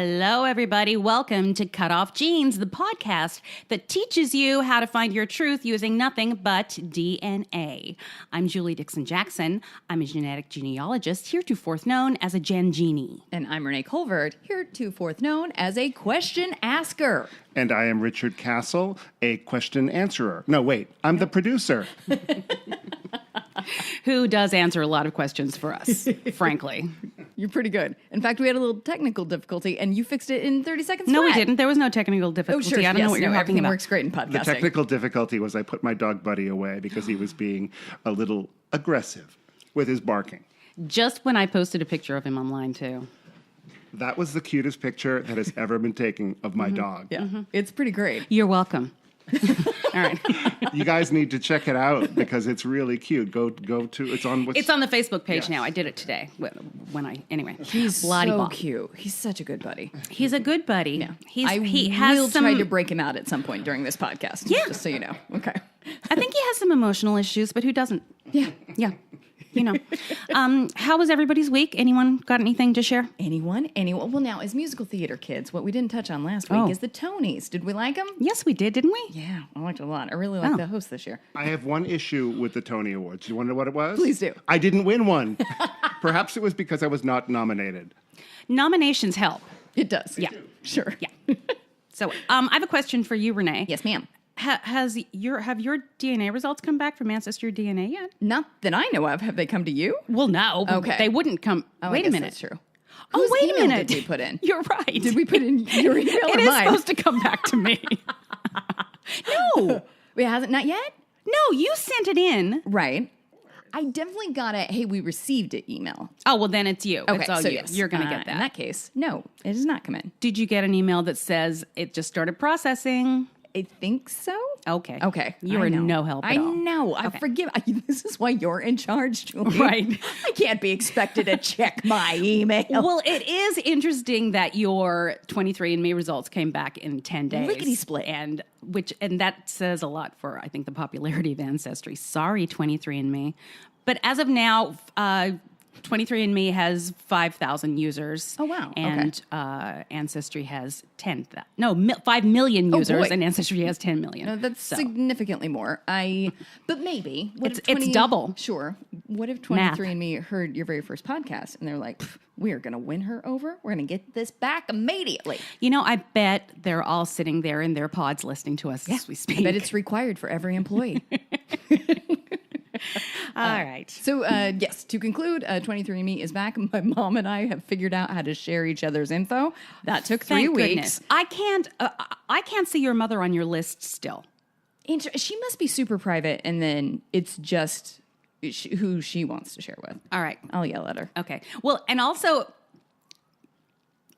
Hello, everybody. Welcome to Cutoff Genes, the podcast that teaches you how to find your truth using nothing but DNA. I'm Julie Dixon-Jackson. I'm a genetic genealogist, heretofore known as a Gen Genie. And I'm Renee Colvert, heretofore known as a question asker. And I am Richard Castle, a question answerer. No, wait, I'm the producer. Who does answer a lot of questions for us, frankly. You're pretty good. In fact, we had a little technical difficulty, and you fixed it in 30 seconds No, flat. we didn't. There was no technical difficulty. Oh, sure. I don't know what you're talking everything about. Works great in podcasting. The technical difficulty was I put my dog Buddy away because he was being a little aggressive with his barking. Just when I posted a picture of him online, too. That was the cutest picture that has ever been taken of my dog. Yeah, it's pretty great. You're welcome. All right. You guys need to check it out because it's really cute. Go to it's on the Facebook page Yes. now. I did it today. Anyway. He's Bloody so ball. cute. He's such a good buddy. He's a good buddy. Yeah. He I will has some. try to break him out at some point during this podcast. Yeah. Just so you know. Okay. I think he has some emotional issues, but who doesn't? Yeah. Yeah. You know. How was everybody's week? Anyone got anything to share? Anyone? Well, now, as musical theater kids, what we didn't touch on last week is the Tonys. Did we like them? Yes, we did, didn't we? Yeah, I liked it a lot. I really liked the host this year. I have one issue with the Tony Awards. Do you want to know what it was? Please do. I didn't win one. Perhaps it was because I was not nominated. Nominations help. It does. Yeah. Sure. Yeah. So, I have a question for you, Renee. Yes, ma'am. Have your DNA results come back from Ancestor DNA yet? Not that I know of. Have they come to you? Well, no. Okay. They wouldn't come. Oh, Wait I a guess minute. That's true. Oh, Whose wait a email minute. Did we put in? You're right. Did we put in your email or It is mine? supposed to come back to me. No. Wait, hasn't? Not yet? No, you sent it in. Right. I definitely got a, hey, we received it email. Oh, well, then it's you. Okay, It's all so you. yes. You're going to get that. In that case, no, it has not come in. Did you get an email that says it just started processing? I think so. Okay. Okay. You I are know. no help at I all. know. I forgive. This is why you're in charge, Julie. Right. I can't be expected to check my email. Well, it is interesting that your 23andMe results came back in 10 days. Lickety-split. And that says a lot for, I think, the popularity of Ancestry. Sorry, 23andMe. But as of now, 23andMe has 5,000 users. Oh, wow. And Ancestry has 5 million users, boy. and Ancestry has 10 million. No, that's significantly more. But maybe. What It's if double. Sure. What if Math. 23andMe heard your very first podcast and they're like, we are going to win her over? We're going to get this back immediately. You know, I bet they're all sitting there in their pods listening to us as we speak. I bet it's required for every employee. all right. So, yes, to conclude, 23andMe is back. My mom and I have figured out how to share each other's info. That took 3 Thank weeks. goodness. I can't see your mother on your list still. And she must be super private, and then it's just who she wants to share with. All right. I'll yell at her. Okay. Well, and also,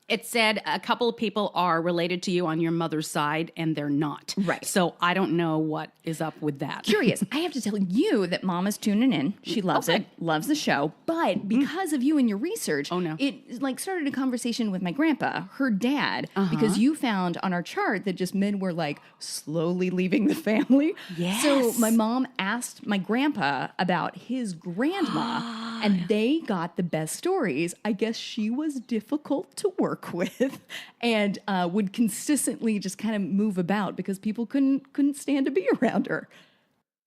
it said a couple of people are related to you on your mother's side, and they're not. Right. So I don't know what is up with that. Curious. I have to tell you that Mom is tuning in. She loves it, loves the show. But because of you and your research, it started a conversation with my grandpa, her dad, because you found on our chart that just men were slowly leaving the family. Yes. So my mom asked my grandpa about his grandma, and they got the best stories. I guess she was difficult to work with and would consistently just kind of move about because people couldn't stand to be around her.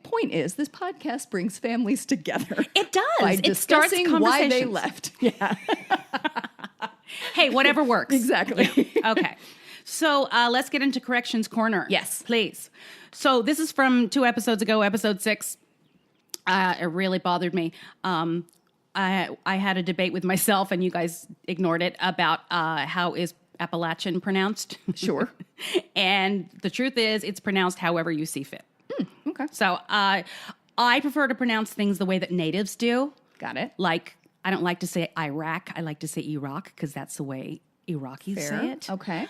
Point is, this podcast brings families together. It does. By It starts discussing why they conversations. left. Yeah, Hey, whatever works. exactly. Okay. So let's get into Corrections Corner. Yes. Please. So this is from 2 episodes ago, episode 6. It really bothered me. I had a debate with myself, and you guys ignored it, about how is Appalachian pronounced. Sure. And the truth is, it's pronounced however you see fit. Okay. So I prefer to pronounce things the way that natives do. Got it. Like, I don't like to say Iraq. I like to say Iraq because that's the way Iraqis Fair. say it. Okay.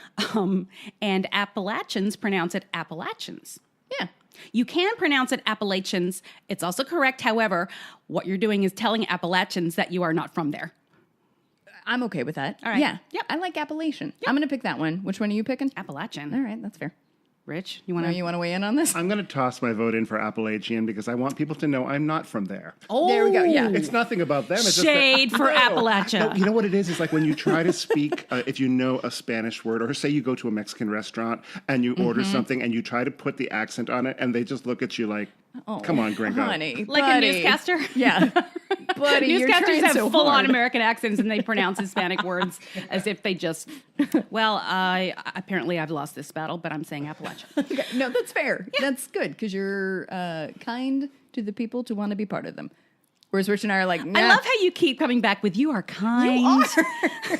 And Appalachians pronounce it Appalachians. Yeah. You can pronounce it Appalachians. It's also correct. However, what you're doing is telling Appalachians that you are not from there. I'm okay with that. All right. Yeah. Yep. I like Appalachian. I'm going to pick that one. Which one are you picking? Appalachian. All right. That's fair. Rich, you want Now to? you want to weigh in on this? I'm going to toss my vote in for Appalachian because I want people to know I'm not from there. Oh, There we go. Yeah. It's nothing about them. It's Shade just for Appalachia. No, you know what it is? It's like when you try to speak, if you know a Spanish word, or say you go to a Mexican restaurant and you order something and you try to put the accent on it, and they just look at you like, come on, gringo. Honey, Like buddy. a newscaster? Yeah. Buddy, you're Newscasters trying have so full-on hard. American accents, and they pronounce Hispanic words as if they just. Well, apparently I've lost this battle, but I'm saying Appalachia. Okay. No, that's fair. That's good because you're kind to the people to want to be part of them. Whereas Rich and I are like, nah. I love how you keep coming back with "you are kind." You are.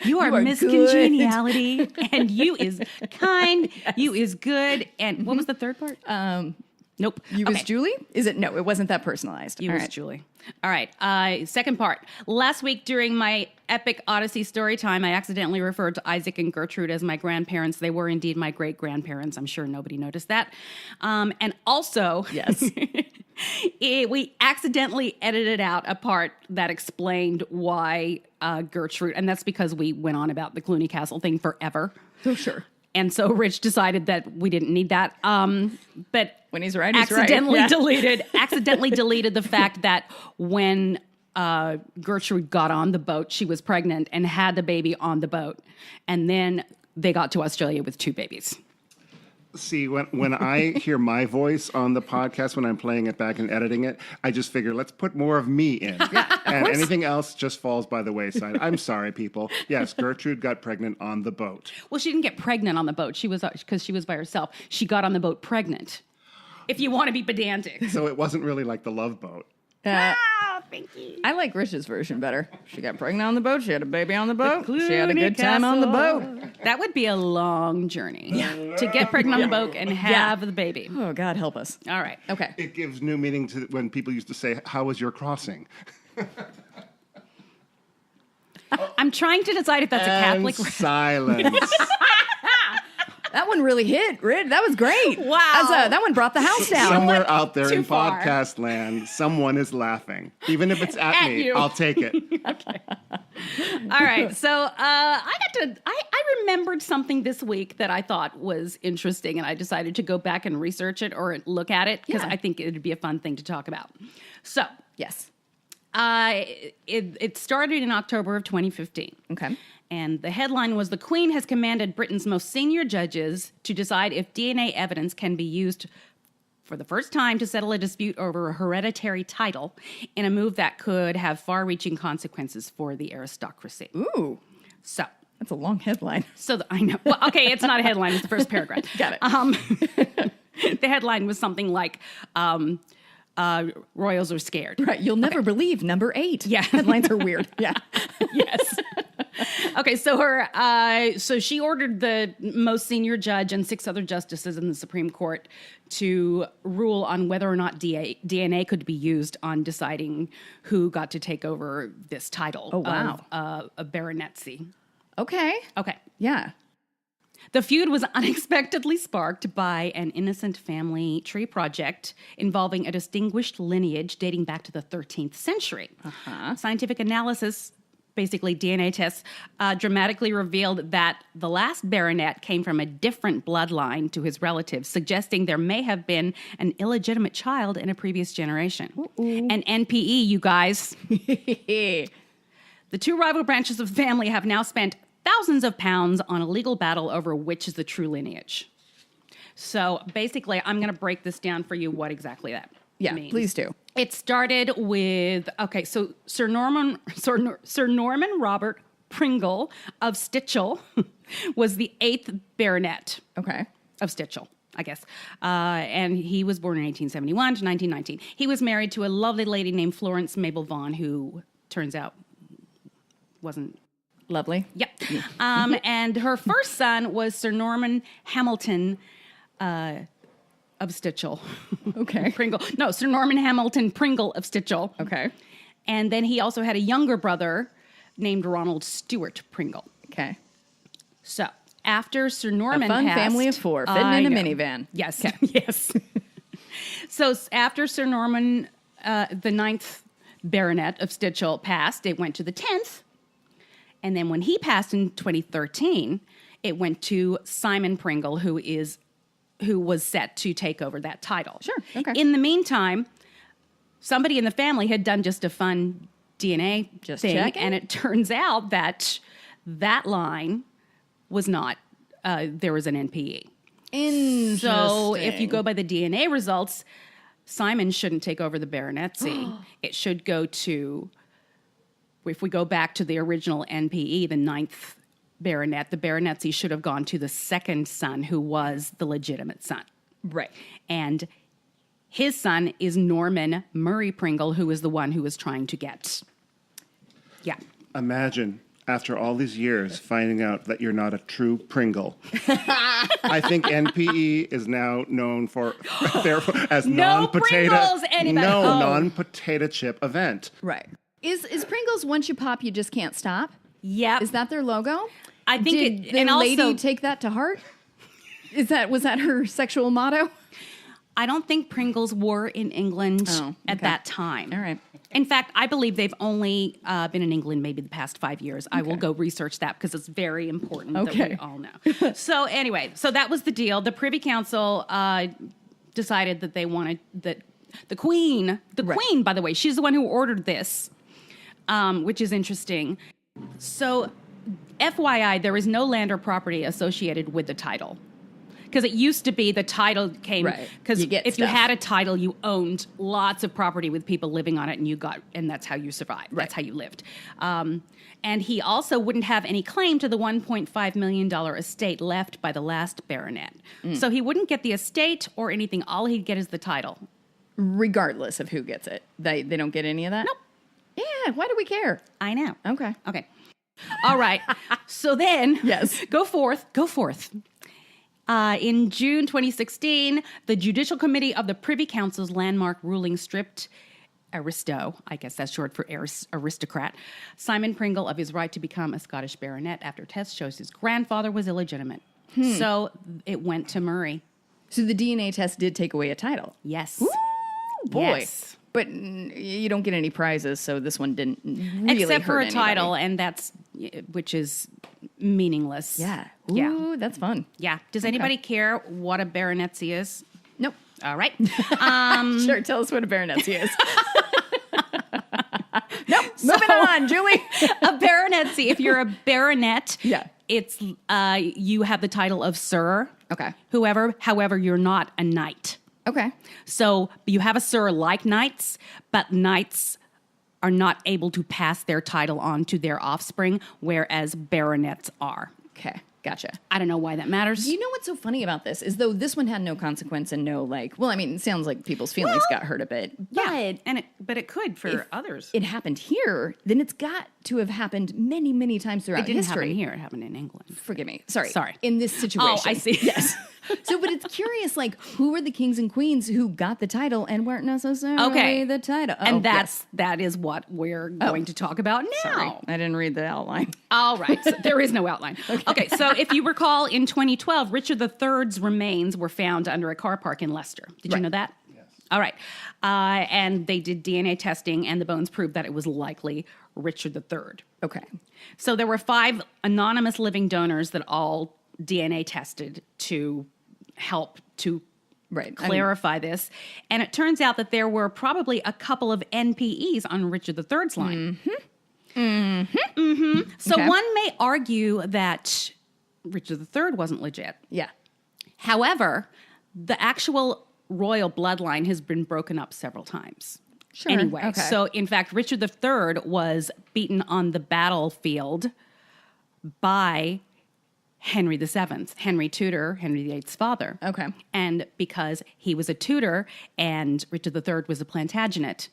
You are You are Miss good. Congeniality, and you is kind. You is good, and what was the third part? Nope. You Okay. as Julie? Is it? No, it wasn't that personalized. You All was right. Julie. All right. Second part. Last week during my epic Odyssey story time, I accidentally referred to Isaac and Gertrude as my grandparents. They were indeed my great grandparents. I'm sure nobody noticed that. And also, Yes. we accidentally edited out a part that explained why Gertrude, and that's because we went on about the Cluny Castle thing forever. Oh, sure. And so Rich decided that we didn't need that. But When he's right, he's right. accidentally Yeah. accidentally deleted the fact that when Gertrude got on the boat, she was pregnant and had the baby on the boat, and then they got to Australia with 2 babies. See, when I hear my voice on the podcast, when I'm playing it back and editing it, I just figure, let's put more of me in. And anything else just falls by the wayside. I'm sorry, people. Yes, Gertrude got pregnant on the boat. Well, she didn't get pregnant on the boat. She was because she was by herself. She got on the boat pregnant. If you want to be pedantic. So it wasn't really like the Love Boat. Thank you. I like Rich's version better. She got pregnant on the boat. She had a baby on the boat. She had a good time on the boat. That would be a long journey to get pregnant on the boat and have the baby. Oh, God help us. All right. Okay. It gives new meaning to when people used to say, how was your crossing? I'm trying to decide if that's a Catholic. And silence. That one really hit, Rid. That was great. Wow. That one brought the house down. Somewhere out there Too in far. podcast land, someone is laughing. Even if it's at me, you. I'll take it. All right. So I remembered something this week that I thought was interesting, and I decided to go back and research it or look at it because Yeah. I think it would be a fun thing to talk about. So Yes. it started in October of 2015. Okay. And the headline was, "The Queen has commanded Britain's most senior judges to decide if DNA evidence can be used for the first time to settle a dispute over a hereditary title in a move that could have far-reaching consequences for the aristocracy." Ooh, So, that's a long headline. I know. Well, okay, it's not a headline; it's the first paragraph. Got it. The headline was something like, "Royals are scared." Right. You'll never believe number 8. Yeah. Headlines are weird. Yeah. Yes. Okay, so she ordered the most senior judge and 6 other justices in the Supreme Court to rule on whether or not DNA could be used on deciding who got to take over this title of a baronetcy. Okay. Okay. Yeah. The feud was unexpectedly sparked by an innocent family tree project involving a distinguished lineage dating back to the 13th century. Scientific analysis, basically DNA tests, dramatically revealed that the last baronet came from a different bloodline to his relatives, suggesting there may have been an illegitimate child in a previous generation. An NPE, you guys. The 2 rival branches of the family have now spent thousands of pounds on a legal battle over which is the true lineage. So basically, I'm going to break this down for you what exactly that means. Please do. It started with, so Sir Norman Robert Pringle of Stichel was the 8th baronet Okay. of Stichel, I guess. And he was born in 1871 to 1919. He was married to a lovely lady named Florence Mabel Vaughan, who turns out wasn't. Lovely. Yep. And her first son was Sir Norman Hamilton of Stichel. Okay. Pringle. No, Sir Norman Hamilton Pringle of Stichel. Okay. And then he also had a younger brother named Ronald Stewart Pringle. Okay. So after Sir Norman A fun passed, family of 4 fitting I in a know. minivan. Yes. Yes. So after Sir Norman, the 9th baronet of Stichel passed, it went to the 10th. And then when he passed in 2013, it went to Simon Pringle, who was set to take over that title. Sure. Okay. In the meantime, somebody in the family had done just a fun DNA thing, checking? and it turns out that line was not. There was an NPE. Interesting. So if you go by the DNA results, Simon shouldn't take over the baronetcy. It should go to, if we go back to the original NPE, the 9th baronet, the baronetcy should have gone to the second son, who was the legitimate son. Right. And his son is Norman Murray Pringle, who is the one who was trying to get. Yeah. Imagine, after all these years, finding out that you're not a true Pringle. I think NPE is now known as non-potato. Pringles, anybody. Non-potato chip event. Right. Is Pringles, once you pop, you just can't stop? Yep. Is that their logo? I think Did the lady take that to heart? Was that her sexual motto? I don't think Pringles were in England at okay. that time. All right. In fact, I believe they've only been in England maybe the past 5 years. I will go research that because it's very important that we all know. So anyway, so that was the deal. The Privy Council decided that they wanted that the Queen, by the way, she's the one who ordered this, which is interesting. So FYI, there is no land or property associated with the title. Because it used to be the title came because if you had a title, you owned lots of property with people living on it, and that's how you survived. Right. That's how you lived. And he also wouldn't have any claim to the $1.5 million estate left by the last baronet. So he wouldn't get the estate or anything. All he'd get is the title, regardless of who gets it. They don't get any of that. Nope. Yeah. Why do we care? I know. Okay. All right. So then, yes, go forth. In June 2016, the Judicial Committee of the Privy Council's landmark ruling stripped Aristo, I guess that's short for aristocrat, Simon Pringle of his right to become a Scottish baronet after tests shows his grandfather was illegitimate. So it went to Murray. So the DNA test did take away a title. Yes. Ooh, boy. Yes. But you don't get any prizes, so this one didn't really except for hurt a title, anybody. and which is meaningless. Yeah. Ooh, yeah, that's fun. Yeah. Does anybody care what a baronetcy is? Nope. All right. Sure. Tell us what a baronetcy is. Nope. Moving on, Julie. A baronetcy. If you're a baronet, it's you have the title of Sir. Okay. However, you're not a knight. Okay. So you have a Sir like knights, but knights are not able to pass their title on to their offspring, whereas baronets are. Okay. Gotcha. I don't know why that matters. You know what's so funny about this is though this one had no consequence and no it sounds like people's feelings got hurt a bit. Yeah, but it could for others. It happened here, then it's got to have happened many, many times throughout history. It didn't happen here, it happened in England. Forgive me. Sorry. In this situation. Oh, I see. Yes. So, but it's curious, who were the kings and queens who got the title and weren't necessarily the title? And that is what we're going to talk about now. Sorry, I didn't read the outline. All right. So there is no outline. Okay. So if you recall, in 2012, Richard III's remains were found under a car park in Leicester. Did you know that? Yes. All right. And they did DNA testing, and the bones proved that it was likely Richard III. Okay. So there were 5 anonymous living donors that all DNA tested to help to clarify this. And it turns out that there were probably a couple of NPEs on Richard III's line. So one may argue that Richard III wasn't legit. Yeah. However, the actual royal bloodline has been broken up several times. Sure. Anyway, so in fact, Richard III was beaten on the battlefield by Henry VII, Henry Tudor, Henry VIII's father. Okay. And because he was a Tudor and Richard III was a Plantagenet.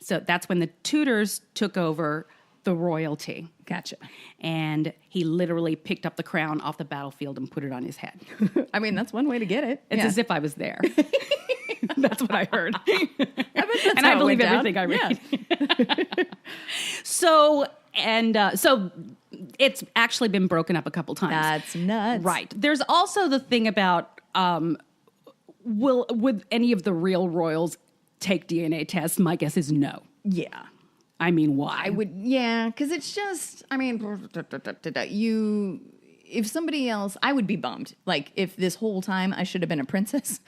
So that's when the Tudors took over the royalty. Gotcha. And he literally picked up the crown off the battlefield and put it on his head. I mean, that's one way to get it. It's as if I was there. That's what I heard. And I believe everything I read. Yeah. So it's actually been broken up a couple times. That's nuts. Right. There's also the thing about would any of the real royals take DNA tests? My guess is no. Yeah. I mean, why? I would, because it's just, if somebody else, I would be bummed. Like, if this whole time I should have been a princess.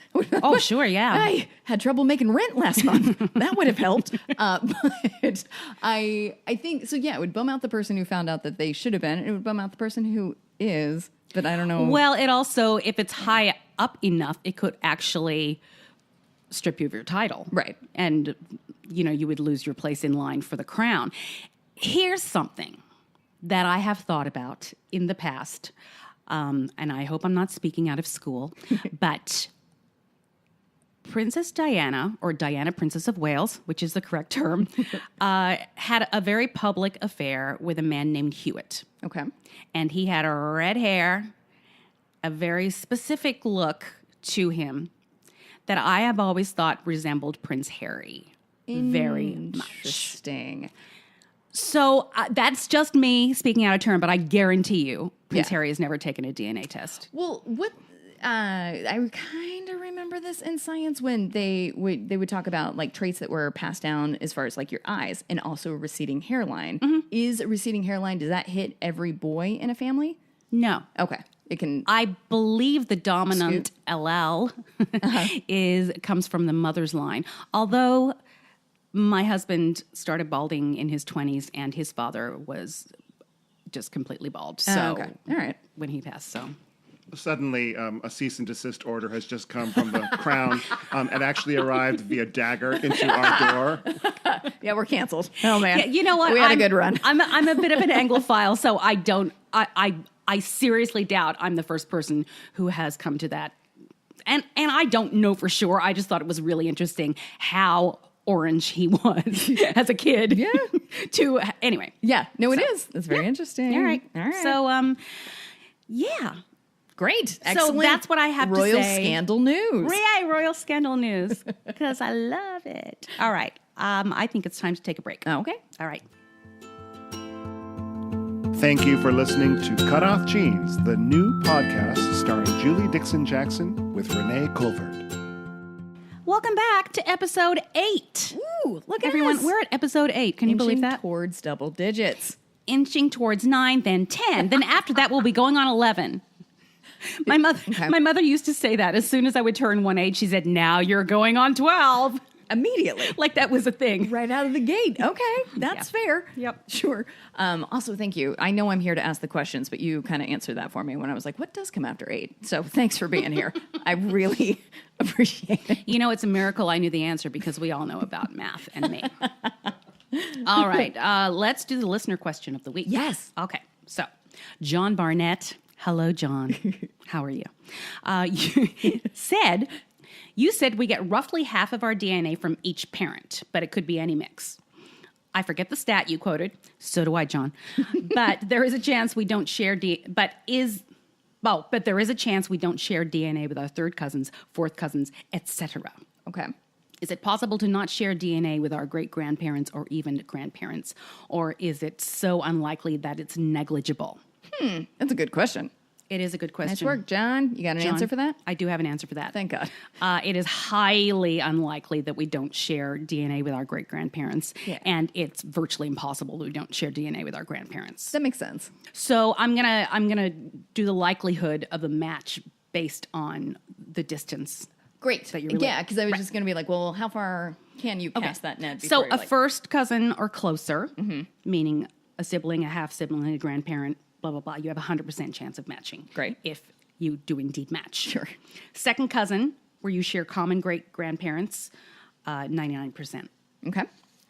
Oh, sure, yeah. I had trouble making rent last month. That would have helped. But I think, so yeah, it would bum out the person who found out that they should have been. And it would bum out the person who is, but I don't know. Well, it also, if it's high up enough, it could actually strip you of your title. Right. And, you would lose your place in line for the crown. Here's something that I have thought about in the past, and I hope I'm not speaking out of school, but Princess Diana, or Diana, Princess of Wales, which is the correct term, had a very public affair with a man named Hewitt. Okay. And he had a red hair, a very specific look to him that I have always thought resembled Prince Harry very much. Interesting. So that's just me speaking out of turn, but I guarantee you Prince Harry has never taken a DNA test. Well, what I kind of remember this in science when they would talk about like traits that were passed down as far as like your eyes and also a receding hairline. Mm-hmm. Is a receding hairline, does that hit every boy in a family? No. Okay. It can. I believe the dominant allele comes from the mother's line. Although my husband started balding in his 20s and his father was just completely bald. So okay. All right. When he passed, so. Suddenly, a cease and desist order has just come from the crown and actually arrived via dagger into our door. Yeah, we're canceled. Oh, man. Yeah, you know what? We had a good run. I'm a bit of an Anglophile, so I seriously doubt I'm the first person who has come to that. And I don't know for sure. I just thought it was really interesting how orange he was as a kid. Yeah. Anyway. Yeah. No, it is. That's very interesting. All right. All right. So, yeah. Great. Excellent. So that's what I have to say. Royal scandal news. Yeah, royal scandal news. Because I love it. All right. I think it's time to take a break. Okay. All right. Thank you for listening to Cutoff Genes, the new podcast starring Julie Dixon Jackson with Renee Colvert. Welcome back to episode 8. Ooh, look at Everyone, us. we're at episode 8. Can you believe that? Towards double digits. Inching towards 9, then 10. Then after that, we'll be going on 11. My mother used to say that as soon as I would turn one age, she said, "Now you're going on 12." Immediately. Like that was a thing. Right out of the gate. Okay, that's fair. Yep. Sure. Also, thank you. I know I'm here to ask the questions, but you kind of answered that for me when I was like, what does come after 8? So thanks for being here. I really appreciate it. You know, it's a miracle I knew the answer because we all know about math and me. All right. Let's do the listener question of the week. Yes. Okay. So, John Barnett. Hello, John. How are you? You said we get roughly half of our DNA from each parent, but it could be any mix. I forget the stat you quoted. So do I, John. But there is a chance we don't share but there is a chance we don't share DNA with our third cousins, fourth cousins, etc. Okay. Is it possible to not share DNA with our great-grandparents or even grandparents? Or is it so unlikely that it's negligible? That's a good question. It is a good question. Nice work, John. You got an answer for that? I do have an answer for that. Thank God. It is highly unlikely that we don't share DNA with our great-grandparents. Yeah. And it's virtually impossible that we don't share DNA with our grandparents. That makes sense. So I'm gonna do the likelihood of a match based on the distance. Great. That you're Yeah, because I was just going to be like, well, how far can you cast that net? So a first cousin or closer, meaning a sibling, a half-sibling, a grandparent, blah, blah, blah, you have a 100% chance of matching. Great. If you do indeed match. Sure. Second cousin, where you share common great-grandparents, 99%. Okay.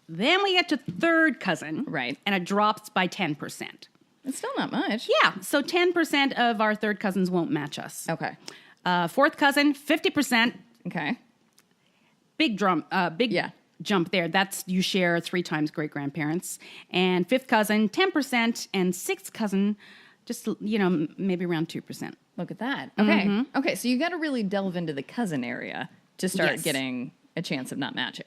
Then we get to third cousin. Right. And it drops by 10%. It's still not much. Yeah. So 10% of our third cousins won't match us. Okay. Fourth cousin, 50%. Okay. Big jump there. That's you share 3 times great-grandparents. And fifth cousin, 10%. And sixth cousin, just, maybe around 2%. Look at that. Okay. Okay, so you got to really delve into the cousin area to start getting a chance of not matching.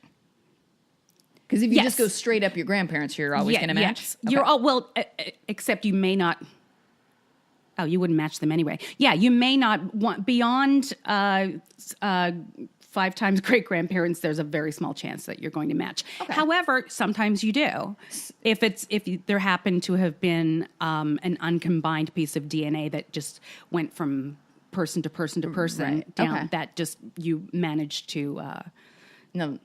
Because if you just go straight up your grandparents, you're always going to match? Yes. You're all, well, except you may not Oh, you wouldn't match them anyway. Yeah, you may not want beyond 5 times great grandparents. There's a very small chance that you're going to match. Okay. However, sometimes you do. If there happened to have been an uncombined piece of DNA that just went from person to person to person Right. down, Okay. that just you managed to. No,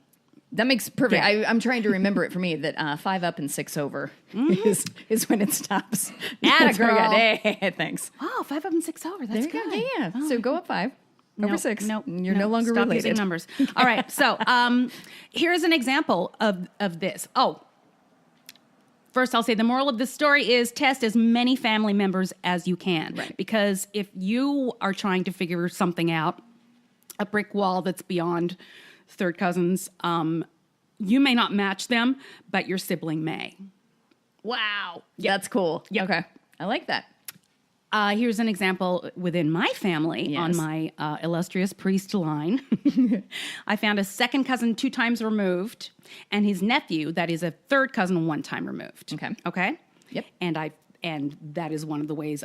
that makes perfect. Yeah. I'm trying to remember it for me that 5 up and 6 over is when it stops. Atta girl. Hey, thanks. Oh, 5 up and 6 over. That's There you good. go. Yeah. Oh. So go up 5 over 6. Nope. You're no longer Stop related. using numbers. All right. So here's an example of this. Oh, first I'll say the moral of this story is test as many family members as you can. Right. Because if you are trying to figure something out, a brick wall that's beyond third cousins, you may not match them, but your sibling may. Wow. That's cool. Yep. Okay. I like that. Here's an example within my family on Yes. my illustrious priest line. I found a second cousin 2 times removed, and his nephew that is a third cousin 1 time removed. Okay. Okay. Yep. And that is one of the ways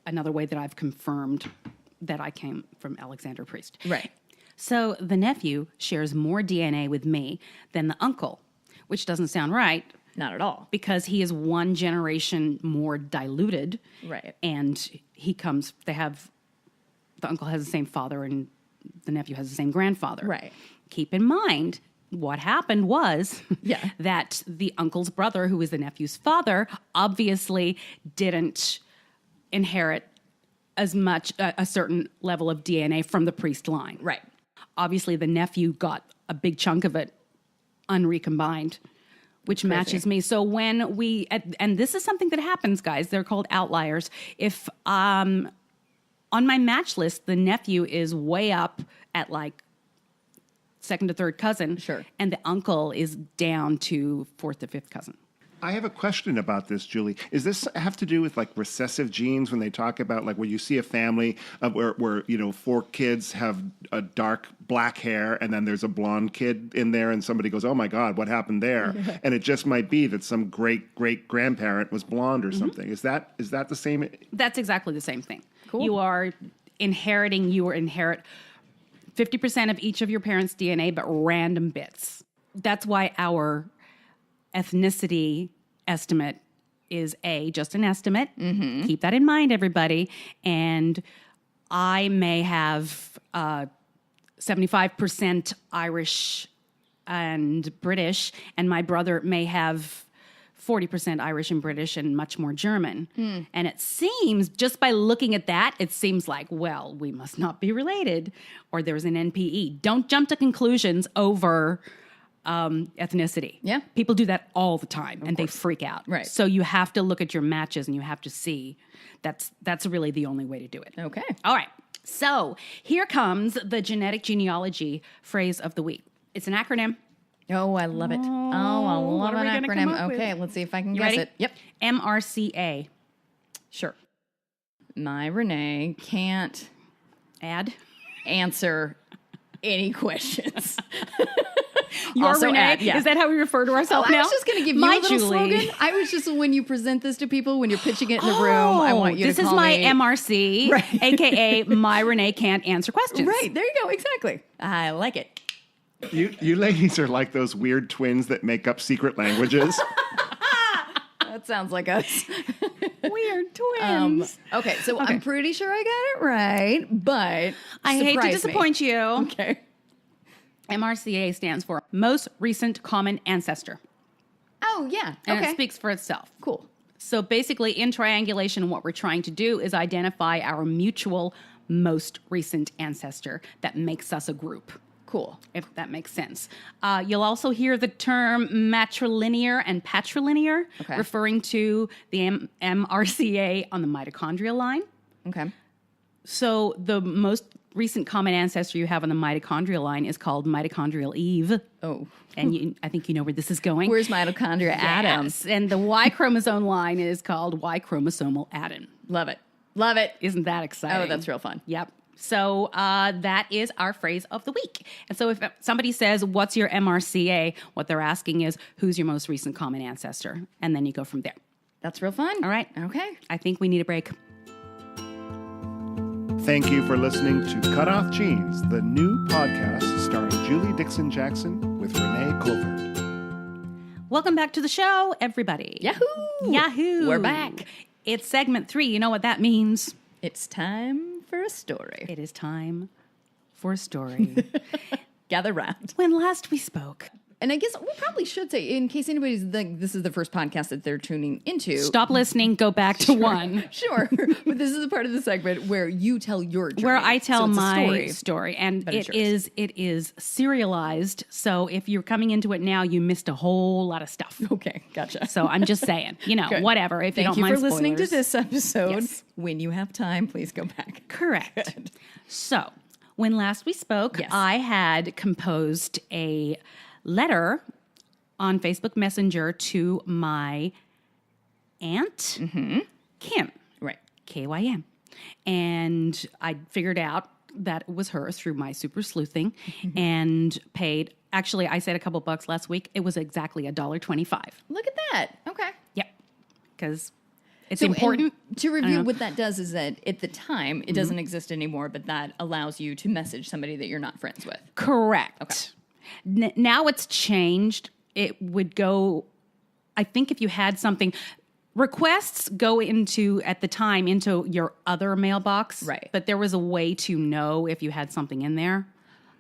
another way that I've confirmed that I came from Alexander Priest. Right. So the nephew shares more DNA with me than the uncle, which doesn't sound right. Not at all. Because he is 1 generation more diluted. Right. And the uncle has the same father and the nephew has the same grandfather. Right. Keep in mind, what happened was Yeah. that the uncle's brother, who is the nephew's father, obviously didn't inherit as much, a certain level of DNA from the priest line. Right. Obviously, the nephew got a big chunk of it unrecombined, which matches me. So when and this is something that happens, guys, they're called outliers. If on my match list, the nephew is way up at like second to third cousin. Sure. And the uncle is down to 4th to 5th cousin. I have a question about this, Julie. Is this have to do with like recessive genes when they talk about like when you see a family of where 4 kids have a dark black hair and then there's a blonde kid in there and somebody goes, "Oh my God, what happened there?" And it just might be that some great grandparent was blonde or something. Is that the same? That's exactly the same thing. Cool. You inherit 50% of each of your parents' DNA, but random bits. That's why our ethnicity estimate is just an estimate. Mm-hmm. Keep that in mind, everybody. And I may have 75% Irish and British, and my brother may have 40% Irish and British and much more German. And it seems, just by looking at that, it seems like, well, we must not be related, or there's an NPE. Don't jump to conclusions over ethnicity. Yeah. People do that all the time, and they freak out. Right. So you have to look at your matches, and you have to see. That's really the only way to do it. Okay. All right. So here comes the genetic genealogy phrase of the week. It's an acronym. Oh, I love it. Oh, I love what are we an gonna come acronym. up with? Okay, let's see if I can You guess ready? it. Yep. MRCA. Sure. My Renee can't Add. answer any questions. Your Also Renee. add, yeah. Is that how we refer to ourselves I now? was just going to give you My a little Julie. slogan. I was just, when you present this to people, when you're pitching it in the room, I want you this to call is my me. MRC, Right. AKA my Renee can't answer questions. Right, there you go. Exactly. I like it. You ladies are like those weird twins that make up secret languages. That sounds like us. Weird twins. Okay, so I'm pretty sure I got it right, but I hate to surprise me. disappoint you. Okay. MRCA stands for Most Recent Common Ancestor. Oh, yeah. And Okay. it speaks for itself. Cool. So basically, in triangulation, what we're trying to do is identify our mutual most recent ancestor that makes us a group, Cool. if that makes sense. You'll also hear the term matrilinear and patrilinear, Okay. referring to the MRCA on the mitochondrial line. Okay. So the most recent common ancestor you have on the mitochondrial line is called mitochondrial Eve. Oh. And I think you know where this is going. Where's mitochondria Adam? Yes, and the Y chromosome line is called Y chromosomal Adam. Love it. Love it. Isn't that exciting? Oh, that's real fun. Yep. So that is our phrase of the week. And so if somebody says, "What's your MRCA?" what they're asking is, "Who's your most recent common ancestor?" And then you go from there. That's real fun. All right. Okay. I think we need a break. Thank you for listening to Cutoff Genes, the new podcast starring Julie Dixon Jackson with Renee Colvert. Welcome back to the show, everybody. Yahoo! Yahoo! We're back. It's segment 3. You know what that means? It's time for a story. It is time for a story. Gather round. When last we spoke. And I guess we probably should say, in case anybody's like, this is the first podcast that they're tuning into. Stop listening, go back to one. Sure. But this is the part of the segment where you tell your journey. Where I tell So it's a my story. And it is serialized. So if you're coming into it now, you missed a whole lot of stuff. Okay, gotcha. So I'm just saying, Good. whatever. If Thank you don't mind for listening to spoilers. this episode. Yes. When you have time, please go back. Correct. Good. So when last we spoke, Yes. I had composed a letter on Facebook Messenger to my aunt, Kim. Right. KYM. And I figured out that it was her through my super sleuthing and paid. Actually, I said a couple bucks last week. It was exactly $1.25. Look at that. Okay. Yep. Because it's So, important. and to review, what that does is that at the time, it doesn't exist anymore, but that allows you to message somebody that you're not friends with. Correct. Now it's changed. It would go, I think if you had something, requests go into, at the time, into your other mailbox. Right. But there was a way to know if you had something in there.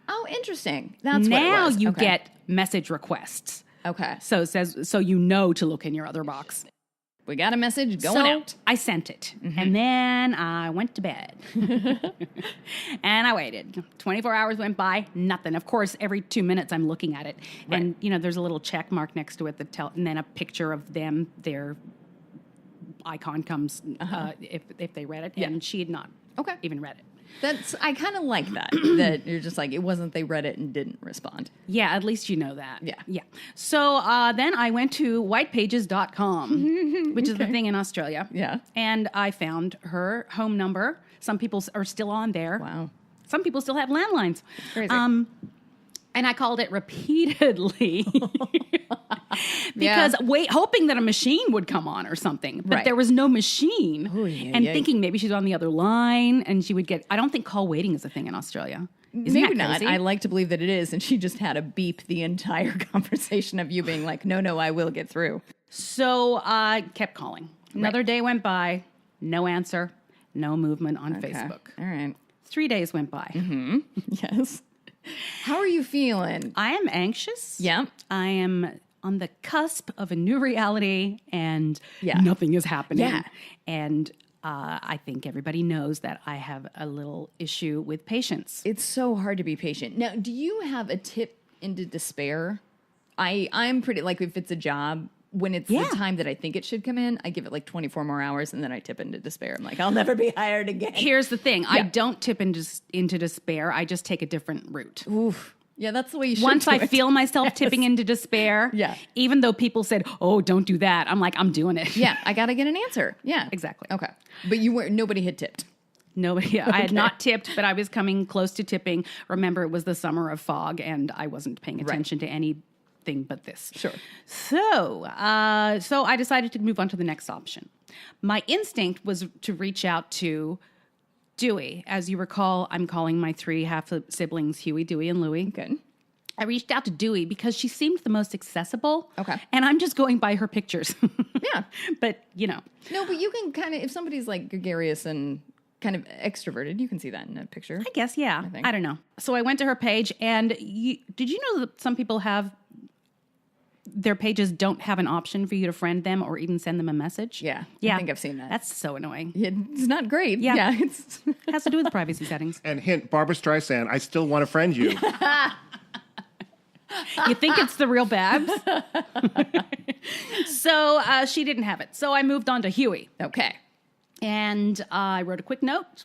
Oh, interesting. That's Now what it was. you Okay. get message requests. Okay. So it says, so you know to look in your other box. We got a message going So out. I sent it. And then I went to bed. And I waited. 24 hours went by, nothing. Of course, every 2 minutes I'm looking at it. Right. And, there's a little check mark next to it that and then a picture of them, their icon comes if they read it. Yeah. And she had not even read it. I kind of like that. That you're just like, it wasn't they read it and didn't respond. Yeah, at least you know that. Yeah. Yeah. So then I went to whitepages.com, which is the thing in Australia. Yeah. And I found her home number. Some people are still on there. Wow. Some people still have landlines. Crazy. And I called it repeatedly because hoping that a machine would come on or something. But Right. there was no machine. Oh, yeah, and yeah. thinking maybe she's on the other line and she would get, I don't think call waiting is a thing in Australia. Isn't Maybe that not. crazy? I like to believe that it is. And she just had a beep the entire conversation of you being like, no, I will get through. So I kept calling. Another day went by, no answer, no movement on Facebook. All right. 3 days went by. Yes. How are you feeling? I am anxious. Yeah. I am on the cusp of a new reality and Yeah. nothing is happening. Yeah. And I think everybody knows that I have a little issue with patience. It's so hard to be patient. Now, do you have a tip into despair? I'm pretty, like, if it's a job, when it's the time that I think it should come in, I give it like 24 more hours and then I tip into despair. I'm like, I'll never be hired again. Here's the thing. I don't tip into despair. I just take a different route. Oof. Yeah, that's the way you should Once do I it. feel myself tipping into despair, even though people said, oh, don't do that, I'm like, I'm doing it. Yeah, I got to get an answer. Yeah. Exactly. Okay. But nobody had tipped. Nobody, I had not tipped, but I was coming close to tipping. Remember, it was the summer of fog, and I wasn't paying attention to anything but this. Sure. So I decided to move on to the next option. My instinct was to reach out to Dewey. As you recall, I'm calling my 3 half siblings Huey, Dewey, and Louie. Good. I reached out to Dewey because she seemed the most accessible. Okay. And I'm just going by her pictures. Yeah. But, No, but you can kind of, if somebody's like gregarious and kind of extroverted, you can see that in a picture. I guess, yeah. think. I don't know. So I went to her page, and did you know that some people have their pages don't have an option for you to friend them or even send them a message? Yeah. Yeah. I think I've seen that. That's so annoying. It's not great. Yeah. It's It has to do with the privacy settings. And hint, Barbara Streisand, I still want to friend you. You think it's the real Babs? So she didn't have it. So I moved on to Huey. okay. And I wrote a quick note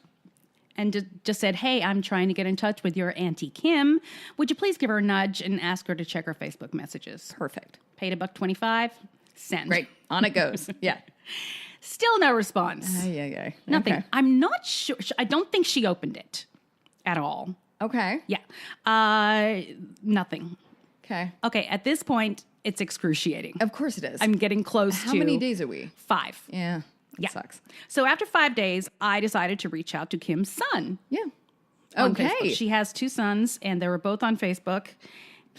and just said, hey, I'm trying to get in touch with your Auntie Kim. Would you please give her a nudge and ask her to check her Facebook messages? Perfect. Paid $1.25. Send. Great. On it goes. Yeah. Still no response. Yeah. Nothing. Okay. I'm not sure. I don't think she opened it at all. Okay. Yeah. Nothing. Okay. Okay. At this point, it's excruciating. Of course it is. I'm getting close How to many days are we? 5. Yeah. That sucks. So after 5 days, I decided to reach out to Kim's son. Yeah. On Okay. Facebook. She has 2 sons, and they were both on Facebook,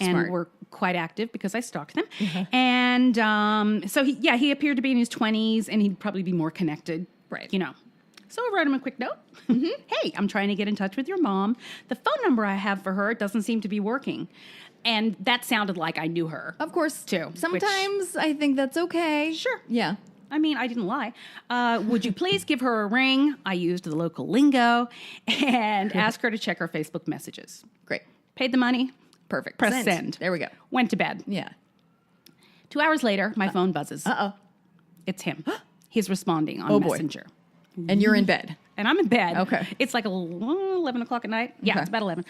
and Smart. were quite active because I stalked them. And so he appeared to be in his 20s, and he'd probably be more connected, Right. you know. So I wrote him a quick note. Hey, I'm trying to get in touch with your mom. The phone number I have for her doesn't seem to be working. And that sounded like I knew her. Of course. Too, Sometimes I think that's okay. Sure. Yeah. I mean, I didn't lie. Would you please give her a ring? I used the local lingo and ask her to check her Facebook messages. Great. Paid the money. Perfect. Press send. There we go. Went to bed. Yeah. 2 hours later, my phone buzzes. Uh-oh. It's him. He's responding on Oh, boy. Messenger. And you're in bed. And I'm in bed. Okay. It's like 11 o'clock at night. Yeah, Okay. it's about 11.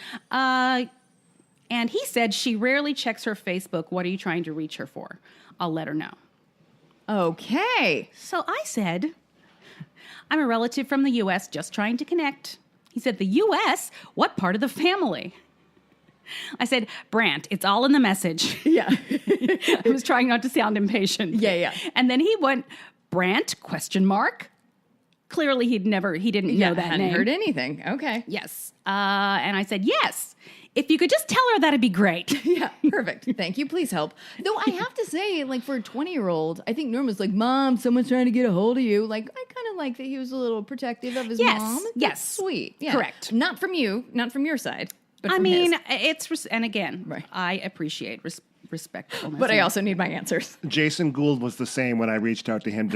And he said she rarely checks her Facebook. What are you trying to reach her for? I'll let her know. Okay. So I said, I'm a relative from the U.S. just trying to connect. He said, the U.S.? What part of the family? I said, Brant, it's all in the message. Yeah. I was trying not to sound impatient. Yeah. And then he went, Brant, question mark? Clearly he didn't know that hadn't name. heard anything. Okay. Yes. And I said, yes. If you could just tell her, that'd be great. Yeah, perfect. Thank you. Please help. Though I have to say, like for a 20-year-old, I think Norma's like, Mom, someone's trying to get a hold of you. Like, I kind of like that he was a little protective of his Yes, mom. That's yes. sweet. Yeah. Correct. Not from you, not from your side. But I from mean, his. and again, Right. I appreciate respectfulness. But I also need my answers. Jason Gould was the same when I reached out to him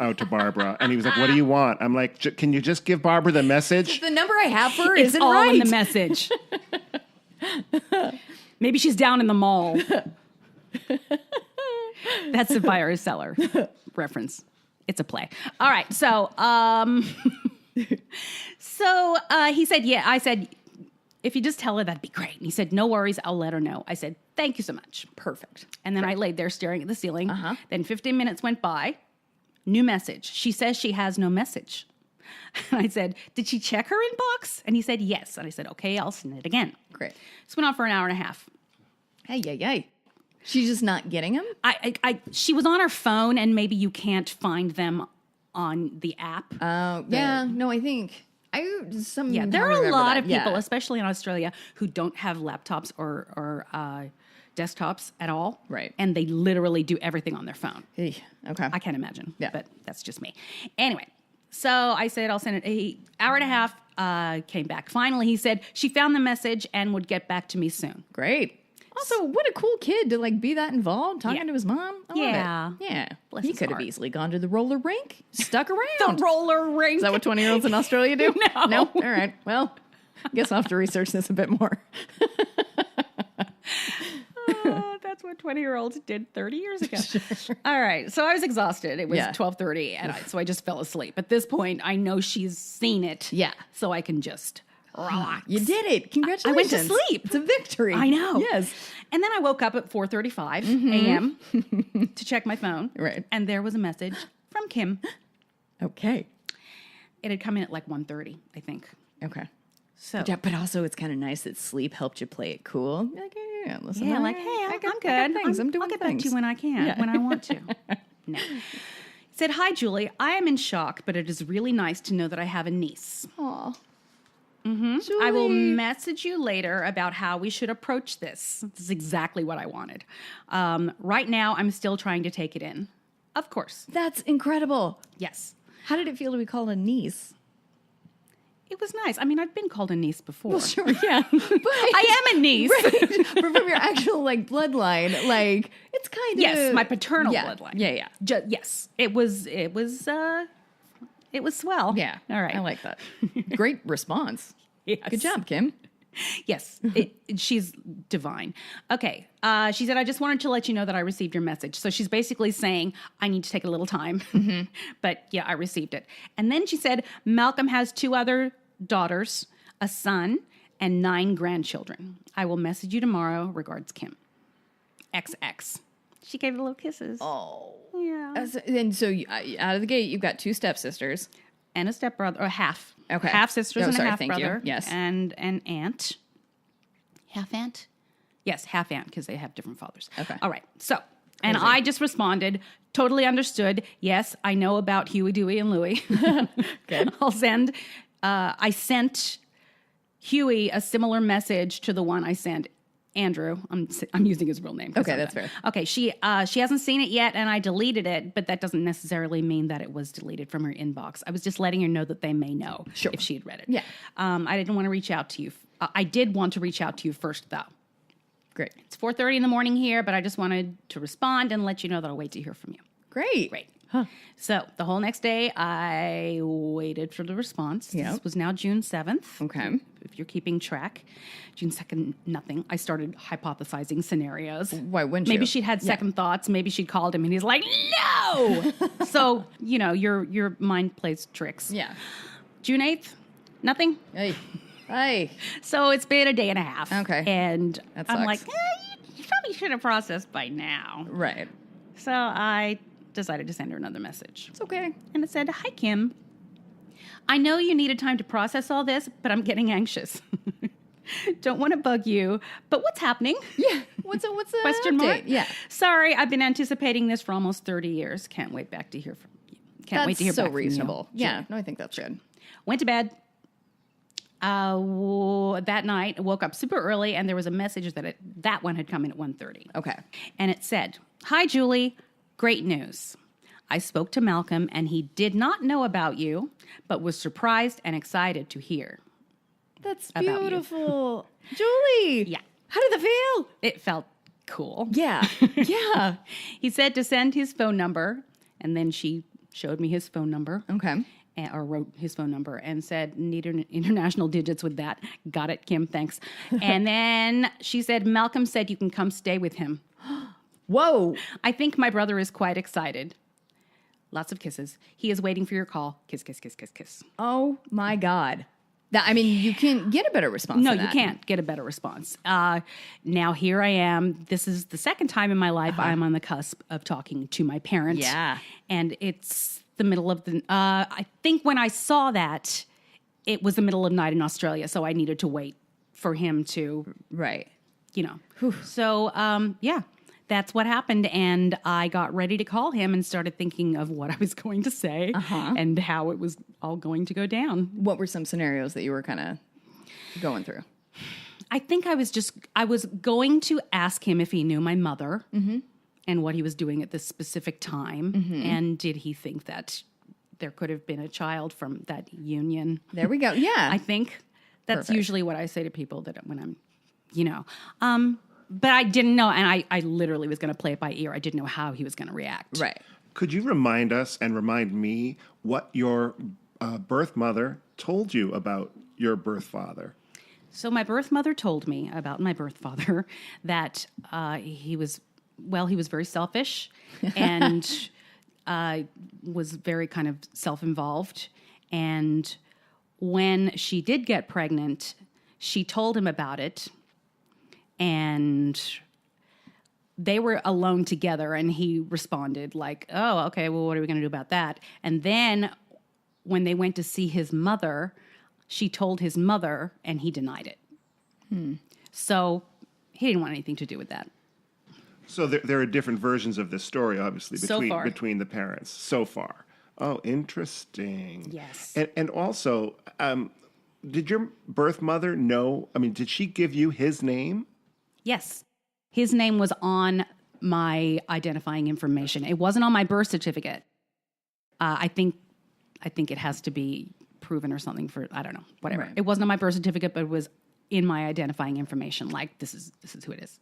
out to Barbara. And he was like, what do you want? I'm like, can you just give Barbara the message? The number I have for her It's isn't all right. in the message. Maybe she's down in the mall. That's the buyer seller reference. It's a play. All right. So, he said, yeah. I said, if you just tell her, that'd be great. And he said, no worries. I'll let her know. I said, thank you so much. Perfect. And then I laid there staring at the ceiling. Then 15 minutes went by. New message. She says she has no message. And I said, did she check her inbox? And he said, yes. And I said, okay, I'll send it again. Great. This went on for an hour and a half. Hey. She's just not getting him? She was on her phone, and maybe you can't find them on the app. Yeah. No, I think... There are a lot of people, especially in Australia, who don't have laptops or desktops at all. Right. And they literally do everything on their phone. Okay. I can't imagine. Yeah. But that's just me. Anyway, so I said, I'll send it. An hour and a half came back. Finally, he said she found the message and would get back to me soon. Great. Also, what a cool kid to like be that involved, talking to his mom. I love it. Yeah. Bless He his could have heart. easily gone to the roller rink, stuck around. The roller rink. Is that what 20-year-olds in Australia do? No. No? All right. Well, I guess I'll have to research this a bit more. That's what 20-year-olds did 30 years ago. All right. So I was exhausted. It was 12:30, and so I just fell asleep. At this point, I know she's seen it. Yeah. So I can just relax. You did it. Congratulations. I went to sleep. It's a victory. I know. Yes. And then I woke up at 4:35 a.m. to check my phone. Right. And there was a message from Kim. Okay. It had come in at like 1:30, I think. Okay. So But also, it's kind of nice that sleep helped you play it cool. You're like, yeah, listen. yeah, I'm like, hey, I'm good. I got things. I'm doing I'll get things. back to you when I can, when I want to. No. He said, hi, Julie. I am in shock, but it is really nice to know that I have a niece. Aw. I will message you later about how we should approach this. This is exactly what I wanted. Right now, I'm still trying to take it in. Of course. That's incredible. Yes. How did it feel to be called a niece? It was nice. I mean, I've been called a niece before. Sure, yeah. But I am a niece. Right. But from your actual like bloodline, like it's kind of Yes, my paternal bloodline. Yeah. Yes, it was swell. Yeah. All right. I like that. Great response. Yes. Good job, Kim. Yes, she's divine. Okay, she said, I just wanted to let you know that I received your message. So she's basically saying, I need to take a little time. But yeah, I received it. And then she said, Malcolm has 2 other daughters, a son, and 9 grandchildren. I will message you tomorrow. Regards, Kim. XX. She gave it little kisses. Oh. Yeah. And so out of the gate, you've got 2 stepsisters. And a stepbrother, or half. Okay. Half sisters and a half thank you. brother. Yes. And an aunt. Half aunt? Yes, half aunt, because they have different fathers. Okay. All right. So And I just responded, totally understood. Yes, I know about Huey, Dewey, and Louie. Good. I sent Huey a similar message to the one I sent Andrew. I'm using his real name. Okay, that's fair. Okay, she hasn't seen it yet, and I deleted it, but that doesn't necessarily mean that it was deleted from her inbox. I was just letting her know that they may know if she had read it. Yeah. I didn't want to reach out to you. I did want to reach out to you first, though. Great. It's 4:30 in the morning here, but I just wanted to respond and let you know that I'll wait to hear from you. Great. Huh. So the whole next day, I waited for the response. Yep. This was now June 7th. Okay. If you're keeping track. June 2nd, nothing. I started hypothesizing scenarios. Why wouldn't you? Maybe she'd had second thoughts. Maybe she'd called him and he's like, no! So, your mind plays tricks. Yeah. June 8th, nothing. Hey. So it's been a day and a half. Okay. And That I'm sucks. like, you probably should have processed by now. Right. So I decided to send her another message. It's okay. And it said, hi, Kim. I know you needed time to process all this, but I'm getting anxious. Don't want to bug you, but what's happening? Yeah. What's the Question update? mark? Yeah. Sorry, I've been anticipating this for almost 30 years. Can't wait back to hear from you. Can't wait to hear so back reasonable. from you. Yeah. No, I think that's good. Went to bed. That night, I woke up super early, and there was a message that one had come in at 1:30. Okay. And it said, hi, Julie. Great news. I spoke to Malcolm, and he did not know about you, but was surprised and excited to hear. That's About you. beautiful. Julie. Yeah. How did that feel? It felt cool. Yeah. Yeah. He said to send his phone number, and then she showed me his phone number. Okay. Or wrote his phone number and said, need international digits with that. Got it, Kim, thanks. And then she said, Malcolm said you can come stay with him. Whoa. I think my brother is quite excited. Lots of kisses. He is waiting for your call. Kiss, kiss, kiss, kiss, kiss. Oh my God. You can't get a better response. No, than you that. can't get a better response. Now here I am. This is the second time in my life I'm on the cusp of talking to my parents. Yeah. And it's the middle of the, I think when I saw that, it was the middle of the night in Australia. So I needed to wait for him to, Right. So, yeah, that's what happened. And I got ready to call him and started thinking of what I was going to say and how it was all going to go down. What were some scenarios that you were kind of going through? I think I was going to ask him if he knew my mother and what he was doing at this specific time. And did he think that there could have been a child from that union? There we go. Yeah. I think that's Perfect. usually what I say to people that when I'm, but I didn't know. And I literally was going to play it by ear. I didn't know how he was going to react. Right. Could you remind us and remind me what your birth mother told you about your birth father? So my birth mother told me about my birth father that he was very selfish and was very kind of self-involved. And when she did get pregnant, she told him about it. And they were alone together, and he responded like, oh, okay, well, what are we going to do about that? And then when they went to see his mother, she told his mother, and he denied it. So he didn't want anything to do with that. So there are different versions of this story, obviously, between the parents so far. Oh, interesting. Yes. And also, did your birth mother know? I mean, did she give you his name? Yes. His name was on my identifying information. It wasn't on my birth certificate. I think it has to be proven or something for, I don't know, whatever. Right. It wasn't on my birth certificate, but it was in my identifying information. Like, this is who it is.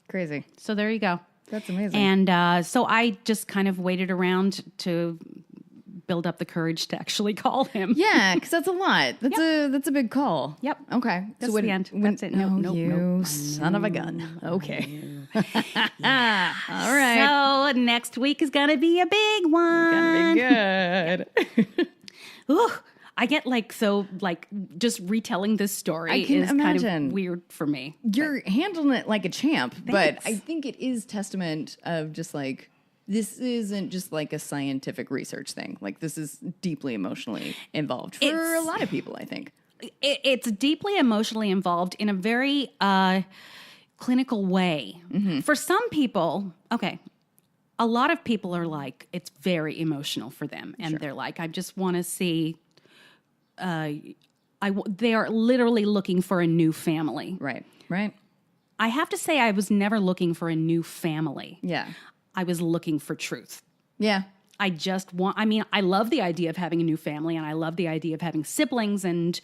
Crazy. So there you go. That's amazing. And so I just kind of waited around to build up the courage to actually call him. Yeah, because that's a lot. That's a big call. Yep. Okay. That's the end. That's it. No, you son of a gun. Okay. All right. So next week is gonna be a big one. Gonna be good. Ooh, I get just retelling this story I can is imagine. kind of weird for me. You're handling it like a champ, but Thanks. I think it is testament of just like, this isn't just like a scientific research thing. Like, this is deeply emotionally involved for a lot of people, I think. It's deeply emotionally involved in a very clinical way. For some people, okay, a lot of people are like, it's very emotional for them. And they're like, I just want to see, they are literally looking for a new family. Right. I have to say, I was never looking for a new family. Yeah. I was looking for truth. Yeah. I love the idea of having a new family, and I love the idea of having siblings, and,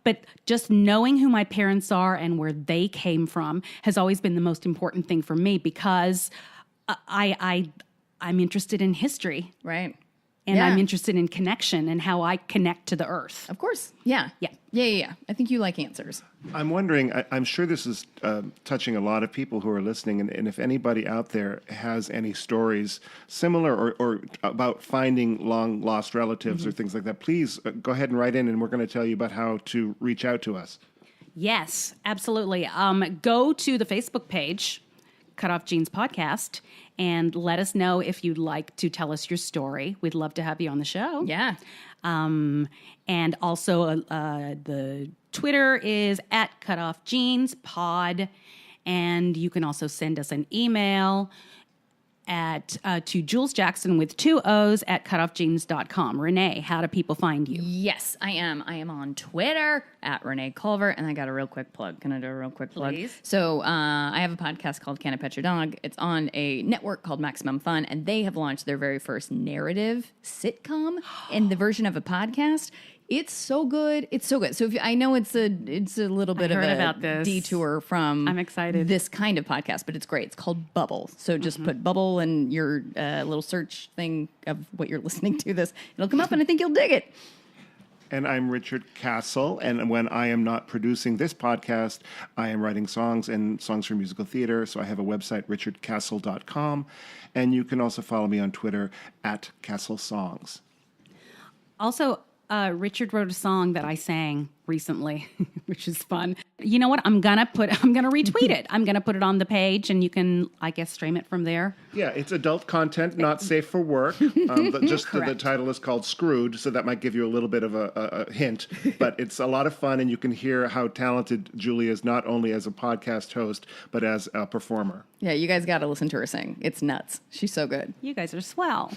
but just knowing who my parents are and where they came from has always been the most important thing for me, because I'm interested in history. Right. And I'm interested in connection and how I connect to the earth. Of course. Yeah. Yeah. I think you like answers. I'm wondering, I'm sure this is touching a lot of people who are listening, and if anybody out there has any stories similar or about finding long-lost relatives or things like that, please go ahead and write in, and we're going to tell you about how to reach out to us. Yes, absolutely. Go to the Facebook page, Cutoff Genes Podcast, and let us know if you'd like to tell us your story. We'd love to have you on the show. Yeah. And also the Twitter is at Cutoff Genes Pod, and you can also send us an email to Jules Jackson with 2 O's at cutoffgenes.com. Renee, how do people find you? Yes, I am. I am on Twitter at Renee Culver, and I got a real quick plug. Can I do a real quick plug? Please. So I have a podcast called Can I Pet Your Dog? It's on a network called Maximum Fun, and they have launched their very first narrative sitcom in the version of a podcast. It's so good. It's so good. So I know it's a little bit of a detour from I'm excited. This kind of podcast, but it's great. It's called Bubble. So just put Bubble in your little search thing of what you're listening to. It'll come up, and I think you'll dig it. And I'm Richard Castle, and when I am not producing this podcast, I am writing songs and songs for musical theater. So I have a website, richardcastle.com, and you can also follow me on Twitter at Castle Songs. Also, Richard wrote a song that I sang recently, which is fun. You know what? I'm gonna retweet it. I'm gonna put it on the page, and you can, I guess, stream it from there. Yeah, it's adult content, not safe for work. The title is called Screwed, so that might give you a little bit of a hint. But it's a lot of fun, and you can hear how talented Julie is, not only as a podcast host, but as a performer. Yeah, you guys got to listen to her sing. It's nuts. She's so good. You guys are swell.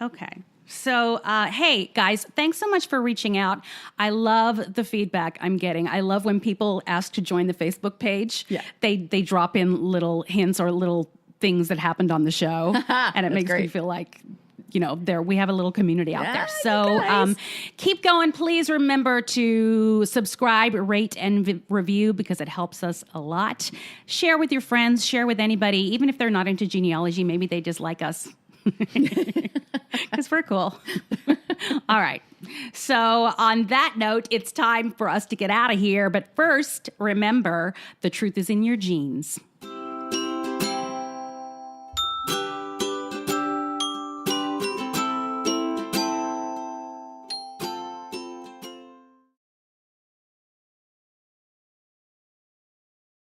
Okay. So, hey, guys, thanks so much for reaching out. I love the feedback I'm getting. I love when people ask to join the Facebook page. Yeah. They drop in little hints or little things that happened on the show. And it makes me feel like, we have a little community out there. So keep going. Please remember to subscribe, rate, and review, because it helps us a lot. Share with your friends. Share with anybody, even if they're not into genealogy. Maybe they just like us. Because we're cool. All right. So on that note, it's time for us to get out of here. But first, remember, the truth is in your genes.